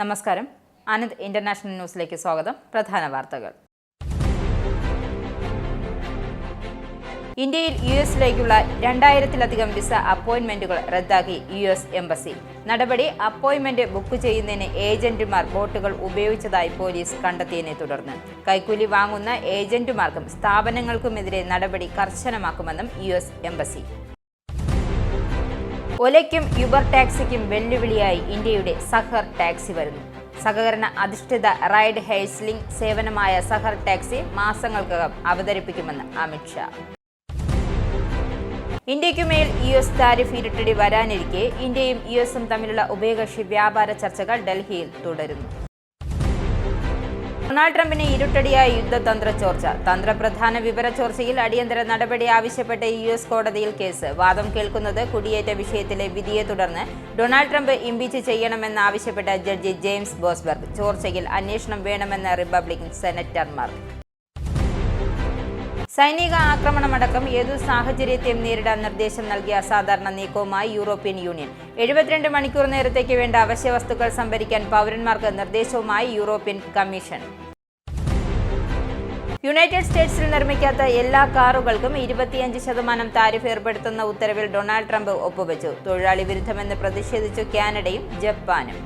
നമസ്കാരം. ആനന്ദ് ഇന്റർനാഷണൽ ന്യൂസിലേക്ക് സ്വാഗതം. പ്രധാന വാർത്തകൾ. ഇന്ത്യയിൽ യുഎസിലേക്കുള്ള 2000-ലധികം വിസ അപ്പോയിന്റ്മെന്റുകൾ റദ്ദാക്കി യുഎസ് എംബസി. നടപടി അപ്പോയിന്റ്മെന്റ് ബുക്ക് ചെയ്യുന്നതിന് ഏജന്റുമാർ ബോട്ടുകൾ ഉപയോഗിച്ചതായി പോലീസ് കണ്ടെത്തിയതിനെ തുടർന്ന് കൈക്കൂലി വാങ്ങുന്ന ഏജന്റുമാർക്കും സ്ഥാപനങ്ങൾക്കുമെതിരെ നടപടി കർശനമാക്കുമെന്നും യുഎസ് എംബസി. ഒലയ്ക്കും യുബർ ടാക്സിക്കും വെല്ലുവിളിയായി ഇന്ത്യയുടെ സഹർ ടാക്സി വരുന്നു. സഹകരണ അധിഷ്ഠിത റൈഡ് ഹെയ്സ്ലിംഗ് സേവനമായ സഹർ ടാക്സി മാസങ്ങൾക്കകം അവതരിപ്പിക്കുമെന്ന് അമിത്ഷാ. ഇന്ത്യയ്ക്കുമേൽ യുഎസ് താരിഫ് ഇരുട്ടടി വരാനിരിക്കെ ഇന്ത്യയും യുഎസും തമ്മിലുള്ള ഉഭയകക്ഷി വ്യാപാര ചർച്ചകൾ ഡൽഹിയിൽ തുടരുന്നു. ഡൊണാൾഡ് ട്രംപിന് ഇരുട്ടടിയായ യുദ്ധതന്ത്ര ചോർച്ച. തന്ത്രപ്രധാന വിവര ചോർച്ചയിൽ അടിയന്തര നടപടി ആവശ്യപ്പെട്ട് യുഎസ് കോടതിയിൽ കേസ്. വാദം കേൾക്കുന്നത് കുടിയേറ്റ വിഷയത്തിലെ വിധിയെ തുടർന്ന് ഡൊണാൾഡ് ട്രംപ് ഇംപീച്ച് ചെയ്യണമെന്നാവശ്യപ്പെട്ട ജഡ്ജി ജെയിംസ് ബോസ്ബർഗ്. ചോർച്ചയിൽ അന്വേഷണം വേണമെന്ന് റിപ്പബ്ലിക്കൻ സെനറ്റർമാർ. സൈനിക ആക്രമണമടക്കം ഏതു സാഹചര്യത്തെയും നേരിടാൻ നിർദ്ദേശം നൽകിയ അസാധാരണ നീക്കവുമായി യൂറോപ്യൻ യൂണിയൻ. 72 മണിക്കൂർ നേരത്തേക്ക് വേണ്ട അവശ്യ വസ്തുക്കൾ സംഭരിക്കാൻ പൗരന്മാർക്ക് നിർദ്ദേശവുമായി യൂറോപ്യൻ കമ്മീഷൻ. യുണൈറ്റഡ് സ്റ്റേറ്റ്സിൽ നിർമ്മിക്കാത്ത എല്ലാ കാറുകൾക്കും 25% താരിഫ് ഏർപ്പെടുത്തുന്ന ഉത്തരവിൽ ഡൊണാൾഡ് ട്രംപ് ഒപ്പുവെച്ചു. തൊഴിലാളി വിരുദ്ധമെന്ന് പ്രതിഷേധിച്ചു കാനഡയും ജപ്പാനും.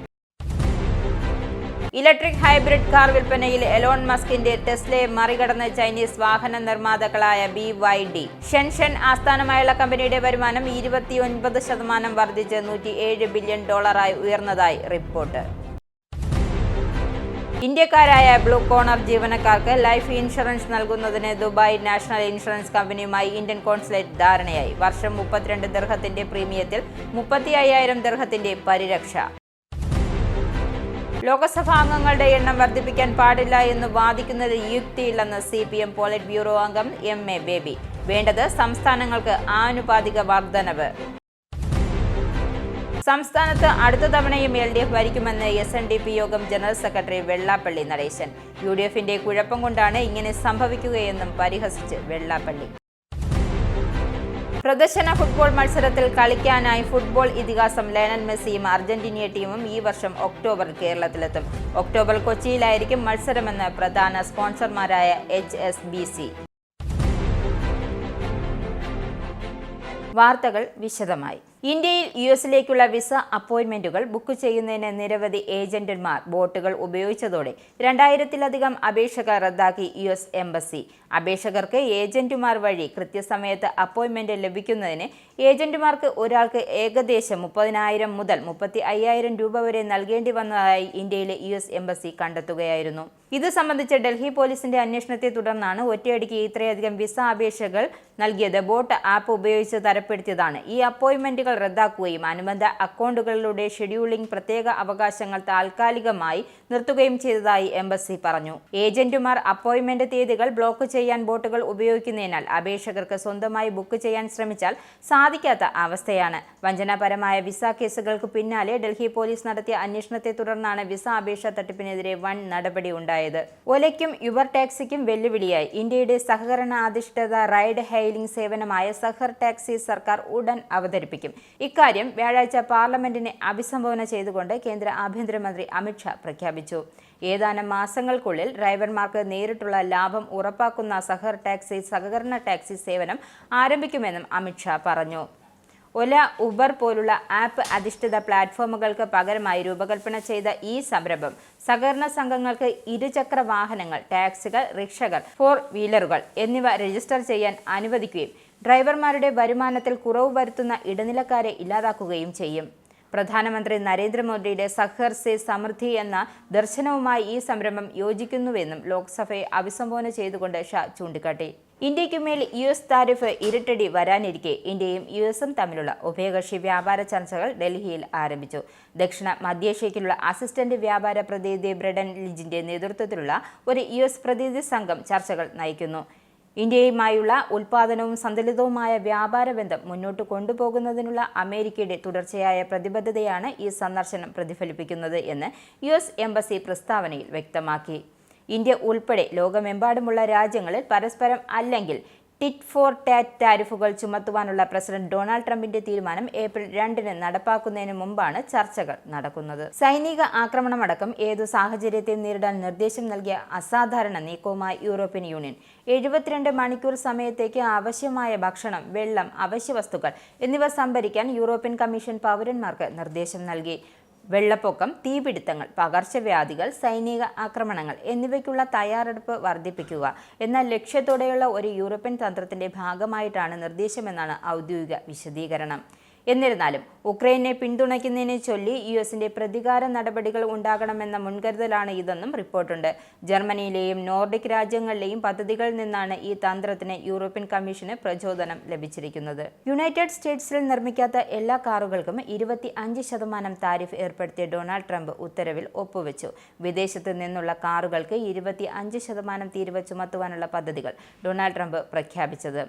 ഇലക്ട്രിക് ഹൈബ്രിഡ് കാർ വിൽപ്പനയിൽ എലോൺ മസ്കിന്റെ ടെസ്ലയെ മറികടന്ന് ചൈനീസ് വാഹന നിർമ്മാതാക്കളായ BYD. ഷെൻഷെൻ ആസ്ഥാനമായുള്ള കമ്പനിയുടെ വരുമാനം 29% വർദ്ധിച്ച് $107 ബില്യൺ ഉയർന്നതായി റിപ്പോർട്ട്. ഇന്ത്യക്കാരായ ബ്ലൂ കോർണർ ജീവനക്കാർക്ക് ലൈഫ് ഇൻഷുറൻസ് നൽകുന്നതിന് ദുബായ് നാഷണൽ ഇൻഷുറൻസ് കമ്പനിയുമായി ഇന്ത്യൻ കോൺസുലേറ്റ് ധാരണയായി. വർഷം 32 ദിർഹത്തിന്റെ പ്രീമിയത്തിൽ 35,000 ദിർഹത്തിന്റെ പരിരക്ഷ. ലോക്സഭാ അംഗങ്ങളുടെ എണ്ണം വർദ്ധിപ്പിക്കാൻ പാടില്ല എന്ന് വാദിക്കുന്നത് യുക്തിയില്ലെന്ന് CPM പോളിറ്റ് ബ്യൂറോ അംഗം MA ബേബി. വേണ്ടത് സംസ്ഥാനങ്ങൾക്ക് ആനുപാതിക വർധനവ്. സംസ്ഥാനത്ത് അടുത്ത തവണയും LDF ഭരിക്കുമെന്ന് SNDP യോഗം ജനറൽ സെക്രട്ടറി വെള്ളാപ്പള്ളി നടേശൻ. UDFന്റെ കുഴപ്പം കൊണ്ടാണ് ഇങ്ങനെ സംഭവിക്കുകയെന്നും പരിഹസിച്ച് വെള്ളാപ്പള്ളി. പ്രദർശന ഫുട്ബോൾ മത്സരത്തിൽ കളിക്കാനായി ഫുട്ബോൾ ഇതിഹാസം ലയണൽ മെസ്സിയും അർജന്റീനിയ ടീമും ഈ വർഷം ഒക്ടോബറിൽ കേരളത്തിലെത്തും. ഒക്ടോബറിൽ കൊച്ചിയിലായിരിക്കും മത്സരമെന്ന് പ്രധാന സ്പോൺസർമാരായ HSBC. വാർത്തകൾ വിശദമായി. ഇന്ത്യയിൽ യുഎസിലേക്കുള്ള വിസ അപ്പോയിന്റ്മെന്റുകൾ ബുക്ക് ചെയ്യുന്നതിന് നിരവധി ഏജന്റുമാർ ബോട്ടുകൾ ഉപയോഗിച്ചതോടെ 2000-ലധികം അപേക്ഷകൾ റദ്ദാക്കി യുഎസ് എംബസി. അപേക്ഷകർക്ക് ഏജന്റുമാർ വഴി കൃത്യസമയത്ത് അപ്പോയിന്റ്മെന്റ് ലഭിക്കുന്നതിന് ഏജന്റുമാർക്ക് ഒരാൾക്ക് ഏകദേശം 30,000 മുതൽ 35,000 രൂപ വരെ നൽകേണ്ടി വന്നതായി ഇന്ത്യയിലെ യുഎസ് എംബസി കണ്ടെത്തുകയായിരുന്നു. ഇത് സംബന്ധിച്ച് ഡൽഹി പോലീസിന്റെ അന്വേഷണത്തെ തുടർന്നാണ് ഒറ്റയടിക്ക് ഇത്രയധികം വിസ അപേക്ഷകൾ നൽകിയത്. ബോട്ട് ആപ്പ് ഉപയോഗിച്ച് തരപ്പെടുത്തിയതാണ്. ഈ അപ്പോയിന്റ്മെന്റുകൾ റദ്ദാക്കുകയും അനുബന്ധ അക്കൗണ്ടുകളിലൂടെ ഷെഡ്യൂളിംഗ് പ്രത്യേക അവകാശങ്ങൾ താൽക്കാലികമായി നിർത്തുകയും ചെയ്തതായി എംബസി പറഞ്ഞു. ഏജന്റുമാർ അപ്പോയിന്റ്മെന്റ് തീയതികൾ ബ്ലോക്ക് ചെയ്യാൻ ബോട്ടുകൾ ഉപയോഗിക്കുന്നതിനാൽ അപേക്ഷകർക്ക് സ്വന്തമായി ബുക്ക് ചെയ്യാൻ ശ്രമിച്ചാൽ സാധിക്കാത്ത അവസ്ഥയാണ്. വഞ്ചനാപരമായ വിസ കേസുകൾക്ക് പിന്നാലെ ഡൽഹി പോലീസ് നടത്തിയ അന്വേഷണത്തെ തുടർന്നാണ് വിസ അപേക്ഷ തട്ടിപ്പിനെതിരെ വൻ നടപടി ഉണ്ടായത്. ഒലയ്ക്കും യുബർ ടാക്സിക്കും വെല്ലുവിളിയായി ഇന്ത്യയുടെ സഹകരണ അധിഷ്ഠിത റൈഡ് ഹെയിലിംഗ് സേവനമായ സഹർ ടാക്സി സർക്കാർ ഉടൻ അവതരിപ്പിക്കും. ഇക്കാര്യം വ്യാഴാഴ്ച പാർലമെന്റിനെ അഭിസംബോധന ചെയ്തുകൊണ്ട് കേന്ദ്ര ആഭ്യന്തരമന്ത്രി അമിത്ഷാ പ്രഖ്യാപിച്ചു. ഏതാനും മാസങ്ങൾക്കുള്ളിൽ ഡ്രൈവർമാർക്ക് നേരിട്ടുള്ള ലാഭം ഉറപ്പാക്കുന്ന സഹർ ടാക്സി സഹകരണ ടാക്സി സേവനം ആരംഭിക്കുമെന്നും അമിത്ഷാ പറഞ്ഞു. ഒല, ഉബർ പോലുള്ള ആപ്പ് അധിഷ്ഠിത പ്ലാറ്റ്ഫോമുകൾക്ക് പകരമായി രൂപകൽപ്പന ചെയ്ത ഈ സംരംഭം സഹകരണ സംഘങ്ങൾക്ക് ഇരുചക്ര വാഹനങ്ങൾ, ടാക്സികൾ, റിക്ഷകൾ, 4 വീലറുകൾ എന്നിവ രജിസ്റ്റർ ചെയ്യാൻ അനുവദിക്കുകയും ഡ്രൈവർമാരുടെ വരുമാനത്തിൽ കുറവ് വരുത്തുന്ന ഇടനിലക്കാരെ ഇല്ലാതാക്കുകയും ചെയ്യും. പ്രധാനമന്ത്രി നരേന്ദ്രമോദിയുടെ സഹർ സേ സമൃദ്ധി എന്ന ദർശനവുമായി ഈ സംരംഭം യോജിക്കുന്നുവെന്നും ലോക്സഭയെ അഭിസംബോധന ചെയ്തുകൊണ്ട് ഷാ ചൂണ്ടിക്കാട്ടി. ഇന്ത്യയ്ക്കുമേൽ യുഎസ് താരിഫ് ഇരുട്ടടി വരാനിരിക്കെ ഇന്ത്യയും യുഎസും തമ്മിലുള്ള ഉഭയകക്ഷി വ്യാപാര ചർച്ചകൾ ഡൽഹിയിൽ ആരംഭിച്ചു. ദക്ഷിണ മധ്യേഷ്യയ്ക്കുള്ള അസിസ്റ്റന്റ് വ്യാപാര പ്രതിനിധി ബ്രെഡൻ ലിഞ്ചിന്റെ നേതൃത്വത്തിലുള്ള ഒരു യുഎസ് പ്രതിനിധി സംഘം ചർച്ചകൾ നയിക്കുന്നു. ഇന്ത്യയുമായുള്ള ഉൽപാദനവും സന്തുലിതവുമായ വ്യാപാര ബന്ധം മുന്നോട്ട് കൊണ്ടുപോകുന്നതിനുള്ള അമേരിക്കയുടെ തുടർച്ചയായ പ്രതിബദ്ധതയാണ് ഈ സന്ദർശനം പ്രതിഫലിപ്പിക്കുന്നത് എന്ന് യുഎസ് എംബസി പ്രസ്താവനയിൽ വ്യക്തമാക്കി. ഇന്ത്യ ഉൾപ്പെടെ ലോകമെമ്പാടുമുള്ള രാജ്യങ്ങളിൽ പരസ്പരം അല്ലെങ്കിൽ ടിറ്റ് ഫോർ ടാറ്റ് താരിഫുകൾ ചുമത്തുവാനുള്ള പ്രസിഡന്റ് ഡൊണാൾഡ് ട്രംപിന്റെ തീരുമാനം ഏപ്രിൽ 2-ന് നടപ്പാക്കുന്നതിന് മുമ്പാണ് ചർച്ചകൾ നടക്കുന്നത്. സൈനിക ആക്രമണമടക്കം ഏതു സാഹചര്യത്തെയും നേരിടാൻ നിർദ്ദേശം നൽകിയ അസാധാരണ നീക്കവുമായി യൂറോപ്യൻ യൂണിയൻ 72 മണിക്കൂർ സമയത്തേക്ക് ആവശ്യമായ ഭക്ഷണം, വെള്ളം, അവശ്യവസ്തുക്കൾ എന്നിവ സംഭരിക്കാൻ യൂറോപ്യൻ കമ്മീഷൻ പൗരന്മാർക്ക് നിർദ്ദേശം നൽകി. വെള്ളപ്പൊക്കം, തീപിടുത്തങ്ങൾ, പകർച്ചവ്യാധികൾ, സൈനിക ആക്രമണങ്ങൾ എന്നിവയ്ക്കുള്ള തയ്യാറെടുപ്പ് വർദ്ധിപ്പിക്കുക എന്ന ലക്ഷ്യത്തോടെയുള്ള ഒരു യൂറോപ്യൻ തന്ത്രത്തിന്റെ ഭാഗമായിട്ടാണ് നിർദ്ദേശമെന്നാണ് ഔദ്യോഗിക വിശദീകരണം. എന്നിരുന്നാലും ഉക്രൈനെ പിന്തുണയ്ക്കുന്നതിനെ ചൊല്ലി യുഎസിന്റെ പ്രതികാര നടപടികൾ ഉണ്ടാകണമെന്ന മുൻകരുതലാണ് ഇതെന്നും റിപ്പോർട്ടുണ്ട്. ജർമ്മനിയിലെയും നോർഡിക് രാജ്യങ്ങളിലെയും പദ്ധതികളിൽ നിന്നാണ് ഈ തന്ത്രത്തിന് യൂറോപ്യൻ കമ്മീഷന് പ്രചോദനം ലഭിച്ചിരിക്കുന്നത്. യുണൈറ്റഡ് സ്റ്റേറ്റ്സിൽ നിർമ്മിക്കാത്ത എല്ലാ കാറുകൾക്കും 25% താരിഫ് ഏർപ്പെടുത്തിയ ഡൊണാൾഡ് ട്രംപ് ഉത്തരവിൽ ഒപ്പുവെച്ചു. വിദേശത്ത് നിന്നുള്ള കാറുകൾക്ക് 25% തീരുവ ചുമത്തുവാനുള്ള പദ്ധതികൾ ഡൊണാൾഡ് ട്രംപ് പ്രഖ്യാപിച്ചത്.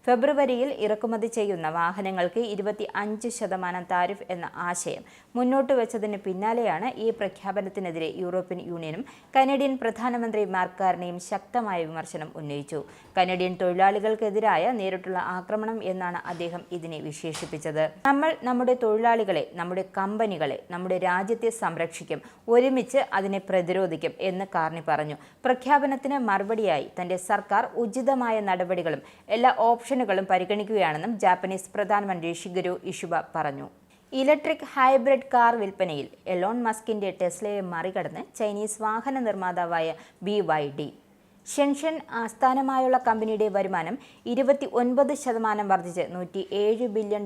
ഫെബ്രുവരിയിൽ ഇറക്കുമതി ചെയ്യുന്ന വാഹനങ്ങൾക്ക് 25% താരിഫ് എന്ന ആശയം മുന്നോട്ട് വെച്ചതിന് പിന്നാലെയാണ് ഈ പ്രഖ്യാപനത്തിനെതിരെ യൂറോപ്യൻ യൂണിയനും കനേഡിയൻ പ്രധാനമന്ത്രി മാർക്ക് കാർണിയും ശക്തമായ വിമർശനം ഉന്നയിച്ചു. കനേഡിയൻ തൊഴിലാളികൾക്കെതിരായ നേരിട്ടുള്ള ആക്രമണം എന്നാണ് അദ്ദേഹം ഇതിനെ വിശേഷിപ്പിച്ചത്. നമ്മൾ നമ്മുടെ തൊഴിലാളികളെ, നമ്മുടെ കമ്പനികളെ, നമ്മുടെ രാജ്യത്തെ സംരക്ഷിക്കും, ഒരുമിച്ച് അതിനെ പ്രതിരോധിക്കും എന്ന് കാർണി പറഞ്ഞു. പ്രഖ്യാപനത്തിന് മറുപടിയായി തന്റെ സർക്കാർ ഉചിതമായ നടപടികളും എല്ലാ ഓപ്ഷനുകളും പരിഗണിക്കുകയാണെന്നും ജാപ്പനീസ് പ്രധാനമന്ത്രി ഷിഗെരു ഇഷുബ പറഞ്ഞു. ഇലക്ട്രിക് ഹൈബ്രിഡ് കാർ വിൽപ്പനയിൽ എലോൺ മസ്കിന്റെ ടെസ്ലയെ മറികടന്ന് ചൈനീസ് വാഹന നിർമ്മാതാവായ BYD. ഷെൻഷെൻ ആസ്ഥാനമായുള്ള കമ്പനിയുടെ വരുമാനം 29% വർദ്ധിച്ച് $107 ബില്യൺ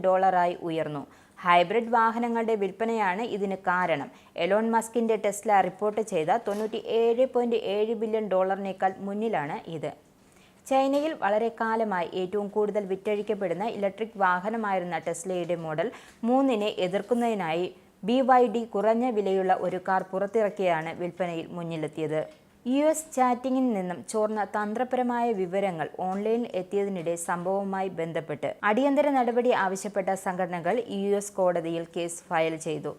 ഉയർന്നു. ഹൈബ്രിഡ് വാഹനങ്ങളുടെ വിൽപ്പനയാണ് ഇതിന് കാരണം. എലോൺ മസ്കിന്റെ ടെസ്ല റിപ്പോർട്ട് ചെയ്ത $97.7 ബില്യൺ മുന്നിലാണ് ഇത്. ചൈനയിൽ വളരെ കാലമായി ഏറ്റവും കൂടുതൽ വിറ്റഴിക്കപ്പെടുന്ന ഇലക്ട്രിക് വാഹനമായിരുന്ന ടെസ്ലയുടെ മോഡൽ 3 എതിർക്കുന്നതിനായി BYD കുറഞ്ഞ വിലയുള്ള ഒരു കാർ പുറത്തിറക്കിയാണ് വിൽപ്പനയിൽ മുന്നിലെത്തിയത്. US ചാറ്റിംഗിൽ നിന്നും ചോർന്ന തന്ത്രപരമായ വിവരങ്ങൾ ഓൺലൈനിൽ എത്തിയതിനിടെ സംഭവവുമായി ബന്ധപ്പെട്ട് അടിയന്തര നടപടി ആവശ്യപ്പെട്ട സംഘടനകൾ US കോടതിയിൽ കേസ് ഫയൽ ചെയ്തു.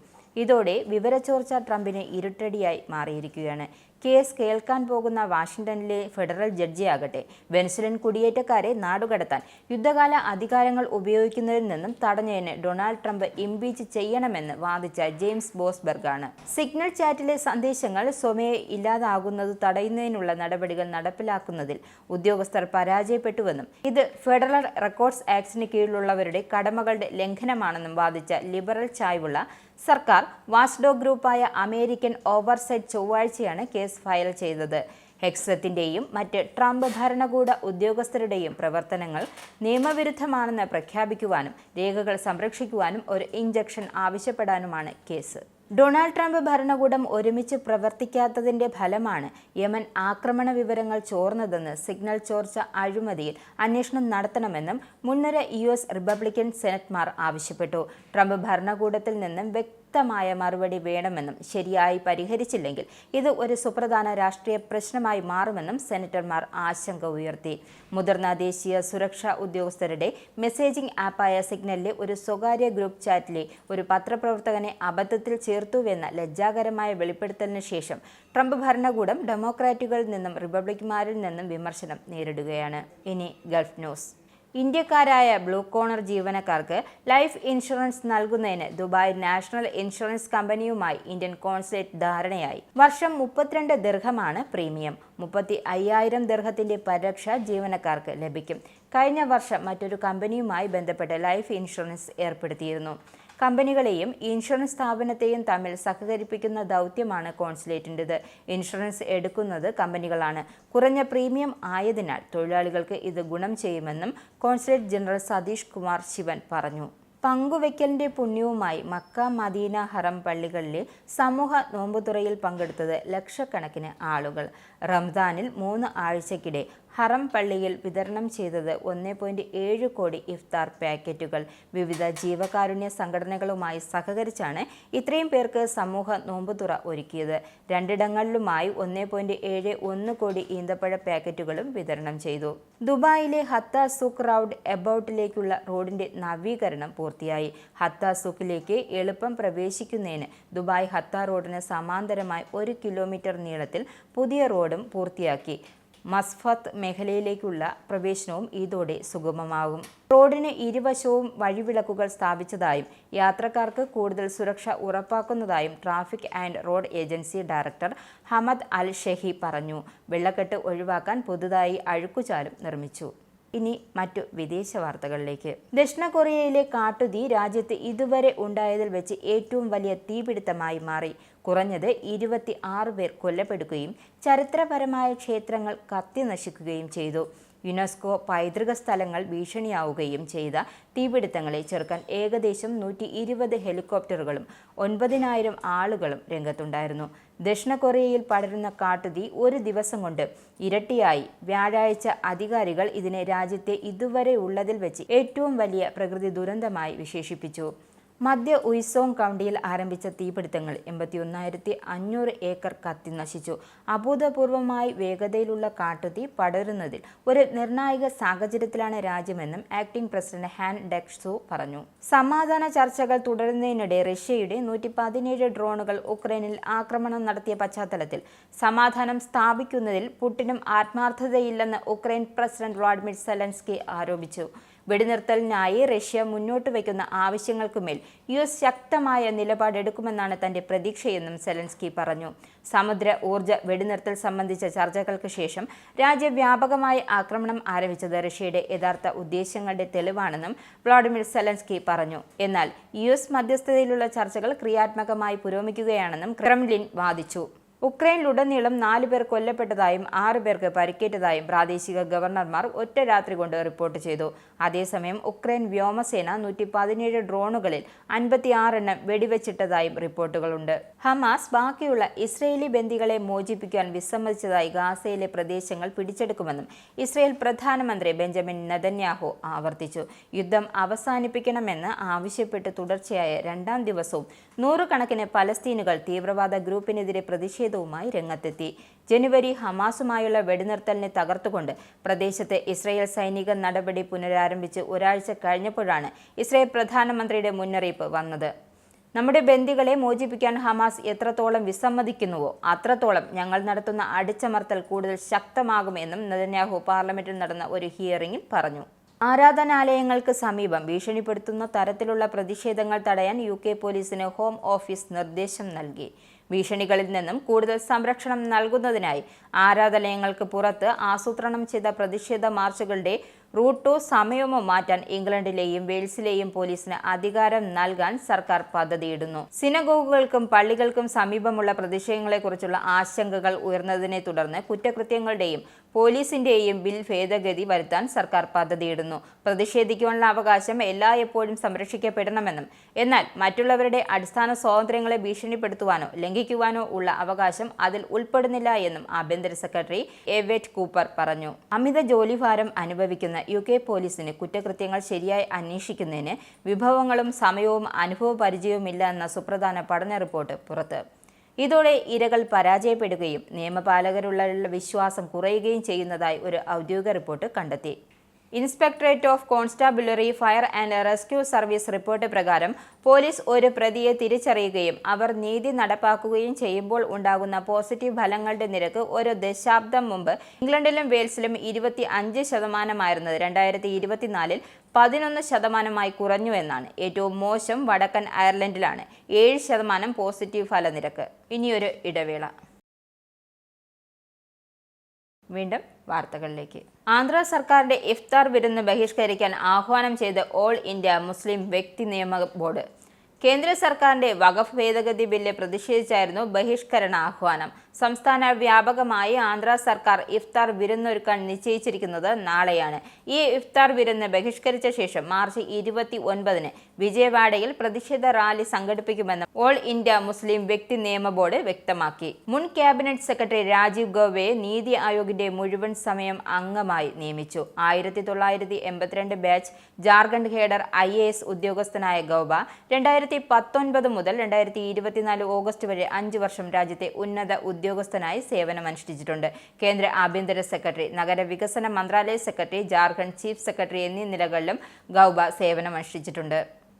ഇതോടെ വിവരച്ചോർച്ച ട്രംപിന് ഇരുട്ടടിയായി മാറിയിരിക്കുകയാണ്. കേസ് കേൾക്കാൻ പോകുന്ന വാഷിംഗ്ടണിലെ ഫെഡറൽ ജഡ്ജിയാകട്ടെ വെനസ്വേലൻ കുടിയേറ്റക്കാരെ നാടുകടത്താൻ യുദ്ധകാല അധികാരങ്ങൾ ഉപയോഗിക്കുന്നതിൽ നിന്നും തടഞ്ഞതിന് ഡൊണാൾഡ് ട്രംപ് ഇംപീച്ച് ചെയ്യണമെന്ന് വാദിച്ച ജെയിംസ് ബോസ്ബർഗാണ്. സിഗ്നൽ ചാറ്റിലെ സന്ദേശങ്ങൾ സ്വമേധയാ ഇല്ലാതാകുന്നത് തടയുന്നതിനുള്ള നടപടികൾ നടപ്പിലാക്കുന്നതിൽ ഉദ്യോഗസ്ഥർ പരാജയപ്പെട്ടുവെന്നും ഇത് ഫെഡറൽ റെക്കോർഡ്സ് ആക്ടിന് കീഴിലുള്ളവരുടെ കടമകളുടെ ലംഘനമാണെന്നും വാദിച്ച ലിബറൽ ചായ്വുള്ള സർക്കാർ വാച്ച്ഡോഗ് ഗ്രൂപ്പായ അമേരിക്കൻ ഓവർസൈറ്റ് ചൊവ്വാഴ്ചയാണ് കേസ് ഫയൽ ചെയ്തത്. ഹെക്സത്തിന്റെയും മറ്റ് ട്രംപ് ഭരണകൂട ഉദ്യോഗസ്ഥരുടെയും പ്രവർത്തനങ്ങൾ നിയമവിരുദ്ധമാണെന്ന് പ്രഖ്യാപിക്കുവാനും രേഖകൾ സംരക്ഷിക്കുവാനും ഒരു ഇഞ്ചക്ഷൻ ആവശ്യപ്പെടാനുമാണ് കേസ്. ഡൊണാൾഡ് ട്രംപ് ഭരണകൂടം ഒരുമിച്ച് പ്രവർത്തിക്കാത്തതിന്റെ ഫലമാണ് യമൻ ആക്രമണ വിവരങ്ങൾ ചോർന്നതെന്ന് സിഗ്നൽ ചോർച്ച അഴിമതിയിൽ അന്വേഷണം നടത്തണമെന്നും മുൻനിര US റിപ്പബ്ലിക്കൻ സെനറ്റർമാർ ആവശ്യപ്പെട്ടു. ട്രംപ് ഭരണകൂടത്തിൽ നിന്നും വ്യക്തമായ മറുപടി വേണമെന്നും ശരിയായി പരിഹരിച്ചില്ലെങ്കിൽ ഇത് ഒരു സുപ്രധാന രാഷ്ട്രീയ പ്രശ്നമായി മാറുമെന്നും സെനറ്റർമാർ ആശങ്ക ഉയർത്തി. മുതിർന്ന ദേശീയ സുരക്ഷാ ഉദ്യോഗസ്ഥരുടെ മെസ്സേജിംഗ് ആപ്പായ സിഗ്നലിലെ ഒരു സ്വകാര്യ ഗ്രൂപ്പ് ചാറ്റിലെ ഒരു പത്രപ്രവർത്തകനെ അബദ്ധത്തിൽ ചേർത്തുവെന്ന ലജ്ജാകരമായ വെളിപ്പെടുത്തലിന് ശേഷം ട്രംപ് ഭരണകൂടം ഡെമോക്രാറ്റുകളിൽ നിന്നും റിപ്പബ്ലിക്കന്മാരിൽ നിന്നും വിമർശനം നേരിടുകയാണ്. ഇനി ഗൾഫ് ന്യൂസ്. ഇന്ത്യക്കാരായ ബ്ലൂ കോർണർ ജീവനക്കാർക്ക് ലൈഫ് ഇൻഷുറൻസ് നൽകുന്നതിന് ദുബായ് നാഷണൽ ഇൻഷുറൻസ് കമ്പനിയുമായി ഇന്ത്യൻ കോൺസുലേറ്റ് ധാരണയായി. വർഷം 32 ദിർഹമാണ് പ്രീമിയം. 35,000 ദിർഹത്തിന്റെ പരിരക്ഷ ജീവനക്കാർക്ക് ലഭിക്കും. കഴിഞ്ഞ വർഷം മറ്റൊരു കമ്പനിയുമായി ബന്ധപ്പെട്ട് ലൈഫ് ഇൻഷുറൻസ് ഏർപ്പെടുത്തിയിരുന്നു. കമ്പനികളെയും ഇൻഷുറൻസ് സ്ഥാപനത്തെയും തമ്മിൽ സഹകരിപ്പിക്കുന്ന ദൗത്യമാണ് കോൺസുലേറ്റിൻ്റെത്. ഇൻഷുറൻസ് എടുക്കുന്നത് കമ്പനികളാണ്. കുറഞ്ഞ പ്രീമിയം ആയതിനാൽ തൊഴിലാളികൾക്ക് ഇത് ഗുണം ചെയ്യുമെന്നും കോൺസുലേറ്റ് ജനറൽ സതീഷ് കുമാർ ശിവൻ പറഞ്ഞു. പങ്കുവയ്ക്കലിന്റെ പുണ്യവുമായി മക്ക, മദീന, ഹറം പള്ളികളിലെ സമൂഹ നോമ്പുതുറയിൽ പങ്കെടുത്തത് ലക്ഷക്കണക്കിന് ആളുകൾ. റംദാനിൽ 3 ആഴ്ചക്കിടെ ഹറം പള്ളിയിൽ വിതരണം ചെയ്തത് 1.7 കോടി ഇഫ്താർ പാക്കറ്റുകൾ. വിവിധ ജീവകാരുണ്യ സംഘടനകളുമായി സഹകരിച്ചാണ് ഇത്രയും പേർക്ക് സമൂഹ നോമ്പുതുറ ഒരുക്കിയത്. 2ഇടങ്ങളിലുമായി 1.71 കോടി ഈന്തപ്പഴ പാക്കറ്റുകളും വിതരണം ചെയ്തു. ദുബായിലെ ഹത്ത സൂക്ക് റൗണ്ട് എബൌട്ടിലേക്കുള്ള റോഡിന്റെ നവീകരണം പൂർത്തിയായി. ഹത്ത സൂക്കിലേക്ക് എളുപ്പം പ്രവേശിക്കുന്നതിന് ദുബായ് ഹത്ത റോഡിന് സമാന്തരമായി 1 കിലോമീറ്റർ നീളത്തിൽ പുതിയ റോഡും പൂർത്തിയാക്കി. മസ്ഫത്ത് മേഖലയിലേക്കുള്ള പ്രവേശനവും ഇതോടെ സുഗമമാകും. റോഡിന് ഇരുവശവും വഴിവിളക്കുകൾ സ്ഥാപിച്ചതായും യാത്രക്കാർക്ക് കൂടുതൽ സുരക്ഷ ഉറപ്പാക്കുന്നതായും traffic and road agency director Hamad Al Shehi പറഞ്ഞു. വെള്ളക്കെട്ട് ഒഴിവാക്കാൻ പുതുതായി അഴുക്കുചാലും നിർമ്മിച്ചു. ഇനി മറ്റു വിദേശ വാർത്തകളിലേക്ക്. ദക്ഷിണ കൊറിയയിലെ കാട്ടുതീ രാജ്യത്ത് ഇതുവരെ ഉണ്ടായതിൽ വെച്ച് ഏറ്റവും വലിയ തീപിടുത്തമായി മാറി. കുറഞ്ഞത് 26 പേർ കൊല്ലപ്പെടുകയും ചരിത്രപരമായ ക്ഷേത്രങ്ങൾ കത്തിനശിക്കുകയും ചെയ്തു. യുനെസ്കോ പൈതൃക സ്ഥലങ്ങൾ ഭീഷണിയാവുകയും ചെയ്ത തീപിടുത്തങ്ങളെ ചെറുക്കാൻ ഏകദേശം 120 ഹെലികോപ്റ്ററുകളും 9000 ആളുകളും രംഗത്തുണ്ടായിരുന്നു. ദക്ഷിണ കൊറിയയിൽ പടരുന്ന കാട്ടുതീ ഒരു ദിവസം കൊണ്ട് ഇരട്ടിയായി. വ്യാഴാഴ്ച അധികാരികൾ ഇതിനെ രാജ്യത്തെ ഇതുവരെ ഉള്ളതിൽ വെച്ച് ഏറ്റവും വലിയ പ്രകൃതി ദുരന്തമായി വിശേഷിപ്പിച്ചു. മധ്യ ഉയ്സോങ് കൗണ്ടിയിൽ ആരംഭിച്ച തീപിടുത്തങ്ങൾ 81,500 ഏക്കർ കത്തി നശിച്ചു. അഭൂതപൂർവമായി വേഗതയിലുള്ള കാട്ടുതീ പടരുന്നതിൽ ഒരു നിർണായക സാഹചര്യത്തിലാണ് രാജ്യമെന്നും ആക്ടിംഗ് പ്രസിഡന്റ് ഹാൻ ഡെക്സു പറഞ്ഞു. സമാധാന ചർച്ചകൾ തുടരുന്നതിനിടെ റഷ്യയുടെ 117 ഡ്രോണുകൾ ഉക്രൈനിൽ ആക്രമണം നടത്തിയ പശ്ചാത്തലത്തിൽ സമാധാനം സ്ഥാപിക്കുന്നതിൽ പുടിനും ആത്മാർത്ഥതയില്ലെന്ന് ഉക്രൈൻ പ്രസിഡന്റ് വ്ളാഡിമിർ സെലൻസ്കി ആരോപിച്ചു. വെടിനിർത്തലിനായി റഷ്യ മുന്നോട്ട് വയ്ക്കുന്ന ആവശ്യങ്ങൾക്കുമേൽ US ശക്തമായ നിലപാടെടുക്കുമെന്നാണ് തന്റെ പ്രതീക്ഷയെന്നും സെലൻസ്കി പറഞ്ഞു. സമുദ്ര ഊർജ്ജ വെടിനിർത്തൽ സംബന്ധിച്ച ചർച്ചകൾക്ക് ശേഷം രാജ്യവ്യാപകമായി ആക്രമണം ആരംഭിച്ചത് റഷ്യയുടെ യഥാർത്ഥ ഉദ്ദേശങ്ങളുടെ തെളിവാണെന്നും വ്ളാഡിമിർ സെലൻസ്കി പറഞ്ഞു. എന്നാൽ US മധ്യസ്ഥതയിലുള്ള ചർച്ചകൾ ക്രിയാത്മകമായി പുരോഗമിക്കുകയാണെന്നും ക്രെംലിൻ വാദിച്ചു. ഉക്രൈനിലുടനീളം 4 പേർ കൊല്ലപ്പെട്ടതായും 6 പേർക്ക് പരിക്കേറ്റതായും പ്രാദേശിക ഗവർണർമാർ ഒറ്റ രാത്രി കൊണ്ട് റിപ്പോർട്ട് ചെയ്തു. അതേസമയം ഉക്രൈൻ വ്യോമസേന 117 ഡ്രോണുകളിൽ 56 എണ്ണം വെടിവെച്ചിട്ടതായും റിപ്പോർട്ടുകളുണ്ട്. ഹമാസ് ബാക്കിയുള്ള ഇസ്രയേലി ബന്ദികളെ മോചിപ്പിക്കാൻ വിസമ്മതിച്ചതായി ഗാസയിലെ പ്രദേശങ്ങൾ പിടിച്ചെടുക്കുമെന്നും ഇസ്രയേൽ പ്രധാനമന്ത്രി ബെഞ്ചമിൻ നെതന്യാഹു ആവർത്തിച്ചു. യുദ്ധം അവസാനിപ്പിക്കണമെന്ന് ആവശ്യപ്പെട്ട് തുടർച്ചയായ 2ാം ദിവസവും നൂറുകണക്കിന് പലസ്തീനുകൾ തീവ്രവാദ ഗ്രൂപ്പിനെതിരെ പ്രതിഷേധവുമായി രംഗത്തെത്തി. ജനുവരി ഹമാസുമായുള്ള വെടിനിർത്തലിനെ തകർത്തുകൊണ്ട് പ്രദേശത്ത് ഇസ്രയേൽ സൈനിക നടപടി പുനരാരംഭിച്ച് ഒരാഴ്ച കഴിഞ്ഞപ്പോഴാണ് ഇസ്രയേൽ പ്രധാനമന്ത്രിയുടെ മുന്നറിയിപ്പ് വന്നത്. നമ്മുടെ ബന്ദികളെ മോചിപ്പിക്കാൻ ഹമാസ് എത്രത്തോളം വിസമ്മതിക്കുന്നുവോ അത്രത്തോളം ഞങ്ങൾ നടത്തുന്ന അടിച്ചമർത്തൽ കൂടുതൽ ശക്തമാകുമെന്നും നെതന്യാഹു പാർലമെന്റിൽ നടന്ന ഒരു ഹിയറിംഗിൽ പറഞ്ഞു. ആരാധനാലയങ്ങൾക്ക് സമീപം ഭീഷണിപ്പെടുത്തുന്ന തരത്തിലുള്ള പ്രതിഷേധങ്ങൾ തടയാൻ UK പോലീസിന് ഹോം ഓഫീസ് നിർദ്ദേശം നൽകി. ഭീഷണികളിൽ നിന്നും കൂടുതൽ സംരക്ഷണം നൽകുന്നതിനായി ആരാധനാലയങ്ങൾക്ക് പുറത്ത് ആസൂത്രണം ചെയ്ത പ്രതിഷേധ മാർച്ചുകളുടെ റൂട്ടോ സമയമോ മാറ്റാൻ ഇംഗ്ലണ്ടിലെയും വെയിൽസിലെയും പോലീസിന് അധികാരം നൽകാൻ സർക്കാർ പദ്ധതിയിടുന്നു. സിനഗോഗുകൾക്കും പള്ളികൾക്കും സമീപമുള്ള പ്രതിഷേധങ്ങളെക്കുറിച്ചുള്ള ആശങ്കകൾ ഉയർന്നതിനെ തുടർന്ന് കുറ്റകൃത്യങ്ങളുടെയും പോലീസിന്റെയും ബിൽ ഭേദഗതി വരുത്താൻ സർക്കാർ പദ്ധതിയിടുന്നു. പ്രതിഷേധിക്കുവാനുള്ള അവകാശം എപ്പോഴും സംരക്ഷിക്കപ്പെടണമെന്നും എന്നാൽ മറ്റുള്ളവരുടെ അടിസ്ഥാന സ്വാതന്ത്ര്യങ്ങളെ ഭീഷണിപ്പെടുത്തുവാനോ ലംഘിക്കുവാനോ ഉള്ള അവകാശം അതിൽ ഉൾപ്പെടുന്നില്ല എന്നും ആഭ്യന്തര സെക്രട്ടറി എവെറ്റ് കൂപ്പർ പറഞ്ഞു. അമിത ജോലിഭാരം അനുഭവിക്കുന്ന UK പോലീസിന് കുറ്റകൃത്യങ്ങൾ ശരിയായി അന്വേഷിക്കുന്നതിന് വിഭവങ്ങളും സമയവും അനുഭവ പരിചയവുമില്ല എന്ന സുപ്രധാന പഠന റിപ്പോർട്ട് പുറത്ത്. ഇതോടെ ഇരകൾ പരാജയപ്പെടുകയും നിയമപാലകരുള്ള വിശ്വാസം കുറയുകയും ചെയ്യുന്നതായി ഒരു ഔദ്യോഗിക റിപ്പോർട്ട് കണ്ടെത്തി. Inspectorate of constabulary fire and rescue service report പ്രകാരം പോലീസ് ഒരു പ്രതിയെ തിരിച്ചറിയുകയും അവർ നീതി നടപ്പാക്കുകയും ചെയ്യുമ്പോൾ ഉണ്ടാകുന്ന പോസിറ്റീവ് ഫലങ്ങളുടെ നിരക്ക് ഒരു ദശാബ്ദം മുമ്പ് ഇംഗ്ലണ്ടിലും വെയിൽസിലും 25% 2024-ൽ 11% കുറഞ്ഞുവെന്നാണ്. ഏറ്റവും മോശം വടക്കൻ അയർലൻഡിലാണ് 7% പോസിറ്റീവ് ഫലനിരക്ക്. ഇനിയൊരു ഇടവേള. വീണ്ടും വാർത്തകളിലേക്ക്. ആന്ധ്ര സർക്കാരിന്റെ ഇഫ്താർ വിരുന്ന് ബഹിഷ്കരിക്കാൻ ആഹ്വാനം ചെയ്ത് ഓൾ ഇന്ത്യ മുസ്ലിം വ്യക്തി നിയമ ബോർഡ്. കേന്ദ്ര സർക്കാരിന്റെ വഖഫ് ഭേദഗതി ബില്ല് പ്രതിഷേധിച്ചായിരുന്നു ബഹിഷ്കരണ ആഹ്വാനം. സംസ്ഥാന വ്യാപകമായി ആന്ധ്ര സർക്കാർ ഇഫ്താർ വിരുന്നൊരുക്കാൻ നിശ്ചയിച്ചിരിക്കുന്നത് നാളെയാണ്. ഈ ഇഫ്താർ വിരുന്ന് ബഹിഷ്കരിച്ച ശേഷം മാർച്ച് 29-ന് വിജയവാഡയിൽ പ്രതിഷേധ റാലി സംഘടിപ്പിക്കുമെന്ന് ഓൾ ഇന്ത്യ മുസ്ലിം വ്യക്തി നിയമ ബോർഡ് വ്യക്തമാക്കി. മുൻ ക്യാബിനറ്റ് സെക്രട്ടറി രാജീവ് ഗൌബയെ നീതി ആയോഗിന്റെ മുഴുവൻ സമയം അംഗമായി നിയമിച്ചു. 1982 ബാച്ച് ജാർഖണ്ഡ് ഹേഡർ IAS ഉദ്യോഗസ്ഥനായ ഗൌബ 2019 മുതൽ 2024 ഓഗസ്റ്റ് വരെ 5 വർഷം രാജ്യത്തെ ഉന്നത ഉദ്യോഗസ്ഥനായി സേവനമനുഷ്ഠിച്ചിട്ടുണ്ട്. കേന്ദ്ര ആഭ്യന്തര സെക്രട്ടറി, നഗരവികസന മന്ത്രാലയ സെക്രട്ടറി, ജാർഖണ്ഡ് ചീഫ് സെക്രട്ടറി എന്നീ നിലകളിലും ഗൌബ സേവനമനുഷ്ഠിച്ചിട്ടുണ്ട്.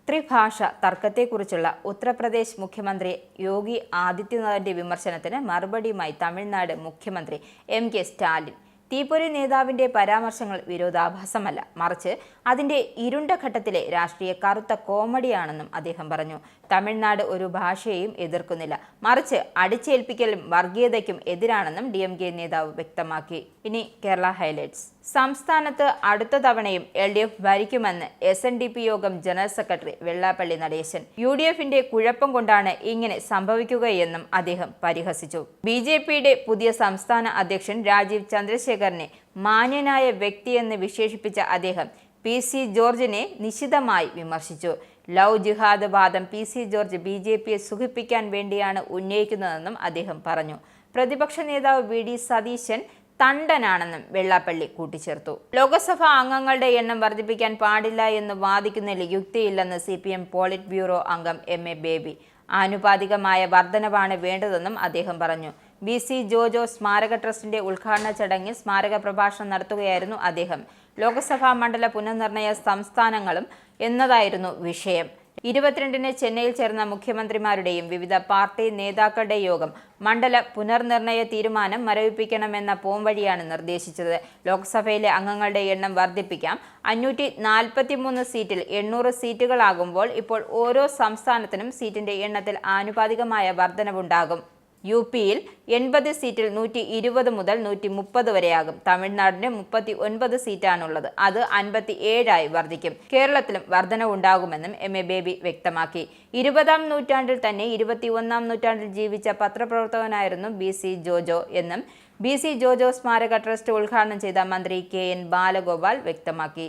ത്രിഭാഷ തർക്കത്തെക്കുറിച്ചുള്ള ഉത്തർപ്രദേശ് മുഖ്യമന്ത്രി യോഗി ആദിത്യനാഥിന്റെ വിമർശനത്തിന് മറുപടിയുമായി തമിഴ്നാട് മുഖ്യമന്ത്രി MK സ്റ്റാലിൻ തീപ്പൊരി നേതാവിന്റെ പരാമർശങ്ങൾ വിരോധാഭാസമല്ല, മറിച്ച് അതിന്റെ ഇരുണ്ട ഘട്ടത്തിലെ രാഷ്ട്രീയ കറുത്ത കോമഡിയാണെന്നും അദ്ദേഹം പറഞ്ഞു. തമിഴ്നാട് ഒരു ഭാഷയെയും എതിർക്കുന്നില്ല, മറിച്ച് അടിച്ചേൽപ്പിക്കലും വർഗീയതയ്ക്കും എതിരാണെന്നും DMK നേതാവ് വ്യക്തമാക്കി. ഇനി കേരള ഹൈലൈറ്റ്സ്. സംസ്ഥാനത്ത് അടുത്ത തവണയും LDF ഭരിക്കുമെന്ന് SNDP യോഗം ജനറൽ സെക്രട്ടറി വെള്ളാപ്പള്ളി നടേശൻ. UDFന്റെ കുഴപ്പം കൊണ്ടാണ് ഇങ്ങനെ സംഭവിക്കുകയെന്നും അദ്ദേഹം പരിഹസിച്ചു. BJPയുടെ പുതിയ സംസ്ഥാന അധ്യക്ഷൻ രാജീവ് ചന്ദ്രശേഖറിനെ മാന്യനായ വ്യക്തിയെന്ന് വിശേഷിപ്പിച്ച അദ്ദേഹം PC ജോർജിനെ നിശിതമായി വിമർശിച്ചു. ലവ് ജിഹാദ് വാദം PC ജോർജ് BJPയെ സുഖിപ്പിക്കാൻ വേണ്ടിയാണ് ഉന്നയിക്കുന്നതെന്നും അദ്ദേഹം പറഞ്ഞു. പ്രതിപക്ഷ നേതാവ് VD സതീശൻ തണ്ടനാണെന്നും വെള്ളാപ്പള്ളി കൂട്ടിച്ചേർത്തു. ലോക്സഭാ അംഗങ്ങളുടെ എണ്ണം വർദ്ധിപ്പിക്കാൻ പാടില്ല എന്ന് വാദിക്കുന്നതിൽ യുക്തിയില്ലെന്ന് CPM പോളിറ്റ് ബ്യൂറോ അംഗം MA ബേബി. ആനുപാതികമായ വർധനവാണ് വേണ്ടതെന്നും അദ്ദേഹം പറഞ്ഞു. BC ജോജോ സ്മാരക ട്രസ്റ്റിന്റെ ഉദ്ഘാടന ചടങ്ങിൽ സ്മാരക പ്രഭാഷണം നടത്തുകയായിരുന്നു അദ്ദേഹം. ലോക്സഭാ മണ്ഡല പുനർനിർണയ സംസ്ഥാനങ്ങളും എന്നതായിരുന്നു വിഷയം. 22-ന് ചെന്നൈയിൽ ചേർന്ന മുഖ്യമന്ത്രിമാരുടെയും വിവിധ പാർട്ടി നേതാക്കളുടെ യോഗം മണ്ഡല പുനർനിർണയ തീരുമാനം മരവിപ്പിക്കണമെന്ന പോംവഴിയാണ് നിർദ്ദേശിച്ചത്. ലോക്സഭയിലെ അംഗങ്ങളുടെ എണ്ണം വർദ്ധിപ്പിക്കാം. 543 സീറ്റിൽ 800 സീറ്റുകളാകുമ്പോൾ ഇപ്പോൾ ഓരോ സംസ്ഥാനത്തിനും സീറ്റിന്റെ എണ്ണത്തിൽ ആനുപാതികമായ വർധനവുണ്ടാകും. UPയിൽ 80 സീറ്റിൽ 120 മുതൽ 130 വരെയാകും. തമിഴ്നാടിന് 39 സീറ്റാണുള്ളത്, അത് 57ആയി വർദ്ധിക്കും. കേരളത്തിലും വർധനവുണ്ടാകുമെന്നും MA ബേബി വ്യക്തമാക്കി. 20-ാം നൂറ്റാണ്ടിൽ തന്നെ 21-ാം നൂറ്റാണ്ടിൽ ജീവിച്ച പത്രപ്രവർത്തകനായിരുന്നു BC ജോജോ എന്നും BC ജോജോ സ്മാരക ട്രസ്റ്റ് ഉദ്ഘാടനം ചെയ്ത മന്ത്രി KN ബാലഗോപാൽ വ്യക്തമാക്കി.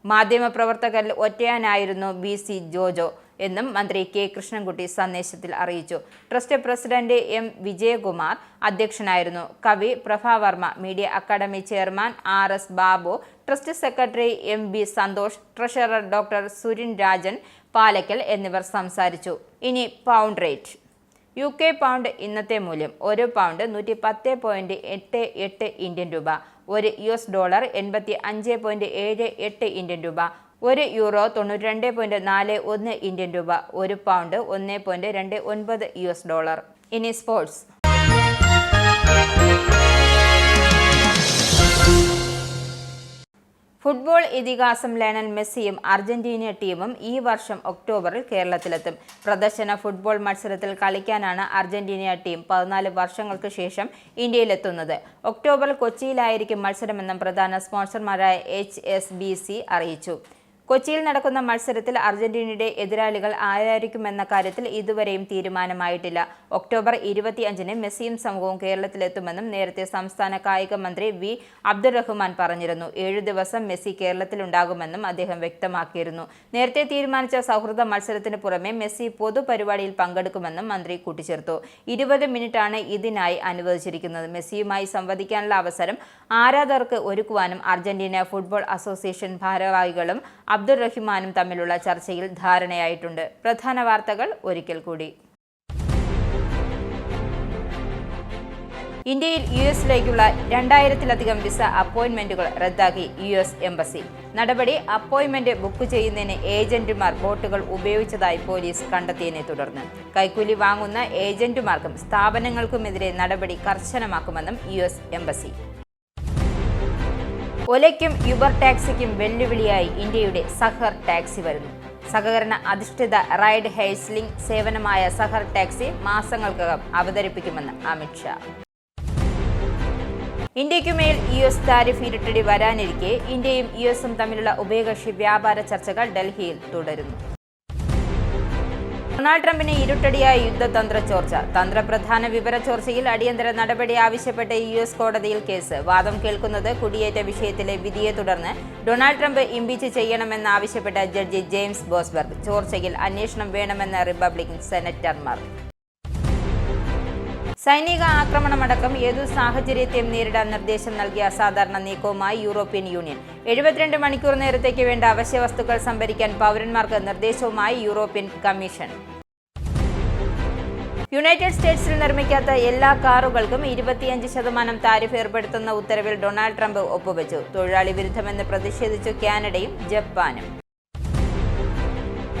മാധ്യമപ്രവർത്തകരിൽ ഒറ്റയാനായിരുന്നു BC ജോജോ എന്നും മന്ത്രി K കൃഷ്ണൻകുട്ടി സന്ദേശത്തിൽ അറിയിച്ചു. ട്രസ്റ്റ് പ്രസിഡന്റ് M വിജയകുമാർ അധ്യക്ഷനായിരുന്നു. കവി Prabhavarma, media academy chairman RS Babu, trust secretary MB Santhosh, treasurer doctor Surin Rajan Palakkal എന്നിവർ സംസാരിച്ചു. ഇനി പൗണ്ട് റേറ്റ്. UK പൗണ്ട് ഇന്നത്തെ മൂല്യം: ഒരു പൗണ്ട് 110.88 ഇന്ത്യൻ രൂപ, ഒരു US ഡോളർ 85.78 ഇന്ത്യൻ രൂപ, ഒരു യൂറോ 92.41 ഇന്ത്യൻ രൂപ, ഒരു പൗണ്ട് 1.29 US ഡോളർ. ഇനി സ്പോർട്സ്. ഫുട്ബോൾ ഇതിഹാസം ലയണൽ മെസ്സിയും അർജന്റീന ടീമും ഈ വർഷം ഒക്ടോബറിൽ കേരളത്തിലെത്തും. പ്രദർശന ഫുട്ബോൾ മത്സരത്തിൽ കളിക്കാനാണ് അർജന്റീന ടീം 14 വർഷങ്ങൾക്ക് ശേഷം ഇന്ത്യയിലെത്തുന്നത്. ഒക്ടോബറിൽ കൊച്ചിയിലായിരിക്കും മത്സരമെന്നും പ്രധാന സ്പോൺസർമാരായ HSBC അറിയിച്ചു. കൊച്ചിയിൽ നടക്കുന്ന മത്സരത്തിൽ അർജന്റീനയുടെ എതിരാളികൾ ആരായിരിക്കുമെന്ന കാര്യത്തിൽ ഇതുവരെയും തീരുമാനമായിട്ടില്ല. ഒക്ടോബർ 25-ന് മെസ്സിയും സംഘവും കേരളത്തിലെത്തുമെന്നും നേരത്തെ സംസ്ഥാന കായിക മന്ത്രി V അബ്ദുറഹ്മാൻ പറഞ്ഞിരുന്നു. 7 ദിവസം മെസ്സി കേരളത്തിലുണ്ടാകുമെന്നും അദ്ദേഹം വ്യക്തമാക്കിയിരുന്നു. നേരത്തെ തീരുമാനിച്ച സൗഹൃദ മത്സരത്തിന് പുറമെ മെസ്സി പൊതുപരിപാടിയിൽ പങ്കെടുക്കുമെന്നും മന്ത്രി കൂട്ടിച്ചേർത്തു. 20 മിനിറ്റാണ് ഇതിനായി അനുവദിച്ചിരിക്കുന്നത്. മെസ്സിയുമായി സംവദിക്കാനുള്ള അവസരം ആരാധകർക്ക് ഒരുക്കുവാനും അർജന്റീന ഫുട്ബോൾ അസോസിയേഷൻ ഭാരവാഹികളും അബ്ദുറഹ്മാനും തമ്മിലുള്ള ചർച്ചയിൽ ധാരണയായിട്ടുണ്ട്. പ്രധാന വാർത്തകൾ ഒരിക്കൽ കൂടി. ഇന്ത്യയിൽ US-ലേക്കുള്ള 2000-ലധികം വിസ അപ്പോയിന്റ്മെന്റുകൾ റദ്ദാക്കി US എംബസി. നടപടി അപ്പോയിന്റ്മെന്റ് ബുക്ക് ചെയ്യുന്നതിന് ഏജന്റുമാർ ബോട്ടുകൾ ഉപയോഗിച്ചതായി പോലീസ് കണ്ടെത്തിയതിനെ തുടർന്ന് കൈക്കൂലി വാങ്ങുന്ന ഏജന്റുമാർക്കും സ്ഥാപനങ്ങൾക്കുമെതിരെ നടപടി കർശനമാക്കുമെന്നും US എംബസി. ഒലയ്ക്കും യുബർ ടാക്സിക്കും വെല്ലുവിളിയായി ഇന്ത്യയുടെ സഹർ ടാക്സി വരുന്നു. സഹകരണ അധിഷ്ഠിത റൈഡ് ഹെയ്സ്ലിംഗ് സേവനമായ സഹർ ടാക്സി മാസങ്ങൾക്കകം അവതരിപ്പിക്കുമെന്ന് അമിത്ഷാ. ഇന്ത്യയ്ക്കുമേൽ US താരിഫ് ഇരുട്ടടി വരാനിരിക്കെ ഇന്ത്യയും USഉം തമ്മിലുള്ള ഉഭയകക്ഷി വ്യാപാര ചർച്ചകൾ ഡൽഹിയിൽ തുടരുന്നു. ഡൊണാൾഡ് ട്രംപിന് ഇരുട്ടടിയായ യുദ്ധതന്ത്ര ചോർച്ച. തന്ത്രപ്രധാന വിവര ചോർച്ചയിൽ അടിയന്തര നടപടി ആവശ്യപ്പെട്ട് US കോടതിയിൽ കേസ്. വാദം കേൾക്കുന്നത് കുടിയേറ്റ വിഷയത്തിലെ വിധിയെ തുടർന്ന് ഡൊണാൾഡ് ട്രംപ് ഇംപീച്ച് ചെയ്യണമെന്നാവശ്യപ്പെട്ട ജഡ്ജി ജെയിംസ് ബോസ്ബർഗ്. ചോർച്ചയിൽ അന്വേഷണം വേണമെന്ന റിപ്പബ്ലിക്കൻ സെനറ്റർമാർ. സൈനിക ആക്രമണമടക്കം ഏതു സാഹചര്യത്തെയും നേരിടാൻ നിർദ്ദേശം നൽകിയ അസാധാരണ നീക്കവുമായി യൂറോപ്യൻ യൂണിയൻ. 72 മണിക്കൂർ നേരത്തേക്ക് വേണ്ട അവശ്യ വസ്തുക്കൾ സംഭരിക്കാൻ പൗരന്മാർക്ക് നിർദ്ദേശവുമായി യൂറോപ്യൻ കമ്മീഷൻ. യുണൈറ്റഡ് സ്റ്റേറ്റ്സിൽ നിർമ്മിക്കാത്ത എല്ലാ കാറുകൾക്കും 25% താരിഫ് ഏർപ്പെടുത്തുന്ന ഉത്തരവിൽ ഡൊണാൾഡ് ട്രംപ് ഒപ്പുവെച്ചു. തൊഴിലാളി വിരുദ്ധമെന്ന് പ്രതിഷേധിച്ചു കാനഡയും ജപ്പാനും.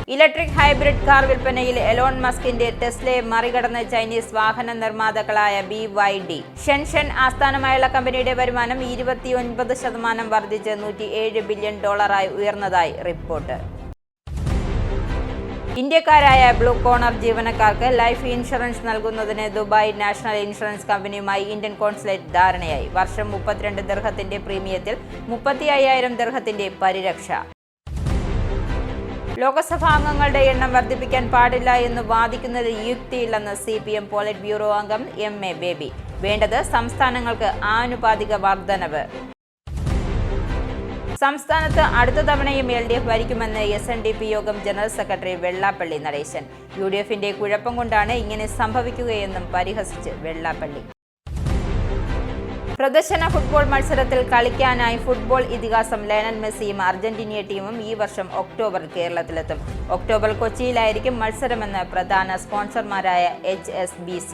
ഇലക്ട്രിക് ഹൈബ്രിഡ് കാർ വിൽപ്പനയിൽ എലോൺ മസ്കിന്റെ ടെസ്ലയെ മറികടന്ന് ചൈനീസ് വാഹന നിർമ്മാതാക്കളായ BYD. ഷെൻഷെൻ ആസ്ഥാനമായുള്ള കമ്പനിയുടെ വരുമാനം 29% വർദ്ധിച്ച് $107 ബില്യൺ ഉയർന്നതായി റിപ്പോർട്ട്. ഇന്ത്യക്കാരായ ബ്ലൂ കോണർ ജീവനക്കാർക്ക് ലൈഫ് ഇൻഷുറൻസ് നൽകുന്നതിന് ദുബായ് നാഷണൽ ഇൻഷുറൻസ് കമ്പനിയുമായി ഇന്ത്യൻ കോൺസുലേറ്റ് ധാരണയായി. വർഷം 32 ദിർഹത്തിന്റെ പ്രീമിയത്തിൽ 35,000 ദിർഹത്തിന്റെ പരിരക്ഷ. ലോക്സഭാ അംഗങ്ങളുടെ എണ്ണം വർദ്ധിപ്പിക്കാൻ പാടില്ല എന്ന് വാദിക്കുന്നതിൽ യുക്തിയില്ലെന്ന് CPM പോളിറ്റ് ബ്യൂറോ അംഗം MA ബേബി. വേണ്ടത് സംസ്ഥാനങ്ങൾക്ക് ആനുപാതിക വർധനവ്. സംസ്ഥാനത്ത് അടുത്ത തവണയും LDF ഭരിക്കുമെന്ന് SNDP യോഗം ജനറൽ സെക്രട്ടറി വെള്ളാപ്പള്ളി നടേശൻ. UDFന്റെ കുഴപ്പം കൊണ്ടാണ് ഇങ്ങനെ സംഭവിക്കുകയെന്നും പരിഹസിച്ച് വെള്ളാപ്പള്ളി. പ്രദർശന ഫുട്ബോൾ മത്സരത്തിൽ കളിക്കാനായി ഫുട്ബോൾ ഇതിഹാസം ലയണൽ മെസ്സിയും അർജന്റീനിയ ടീമും ഈ വർഷം ഒക്ടോബറിൽ കേരളത്തിലെത്തും. ഒക്ടോബർ കൊച്ചിയിലായിരിക്കും മത്സരമെന്ന് പ്രധാന സ്പോൺസർമാരായ HSBC.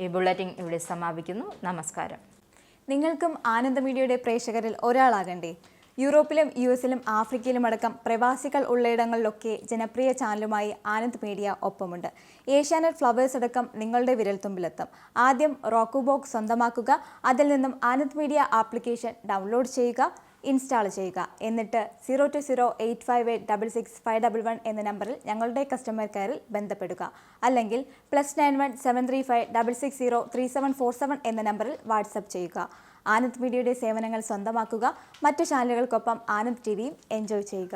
ഈ ബുള്ളറ്റിൻ ഇവിടെ സമാപിക്കുന്നു. നമസ്കാരം. നിങ്ങൾക്കും ആനന്ദ മീഡിയയുടെ പ്രേക്ഷകരിൽ ഒരാളാകണ്ടേ? യൂറോപ്പിലും US-ലും ആഫ്രിക്കയിലും അടക്കം പ്രവാസികൾ ഉള്ളയിടങ്ങളിലൊക്കെ ജനപ്രിയ ചാനലുമായി ആനന്ദ് മീഡിയ ഒപ്പമുണ്ട്. ഏഷ്യാനെറ്റ് ഫ്ലവേഴ്സ് അടക്കം നിങ്ങളുടെ വിരൽത്തുമ്പിലെത്തും. ആദ്യം റോക്കു ബോക്സ് സ്വന്തമാക്കുക. അതിൽ നിന്നും ആനന്ദ് മീഡിയ ആപ്ലിക്കേഷൻ ഡൗൺലോഡ് ചെയ്യുക, ഇൻസ്റ്റാൾ ചെയ്യുക. എന്നിട്ട് 020-858-66511 എന്ന നമ്പറിൽ ഞങ്ങളുടെ കസ്റ്റമർ കെയറിൽ ബന്ധപ്പെടുക. അല്ലെങ്കിൽ +91 735 660 3747 എന്ന നമ്പറിൽ വാട്സപ്പ് ചെയ്യുക. ആനന്ദ് മീഡിയയുടെ സേവനങ്ങൾ സ്വന്തമാക്കുക. മറ്റു ചാനലുകൾക്കൊപ്പം ആനന്ദ് TVയും എൻജോയ് ചെയ്യുക.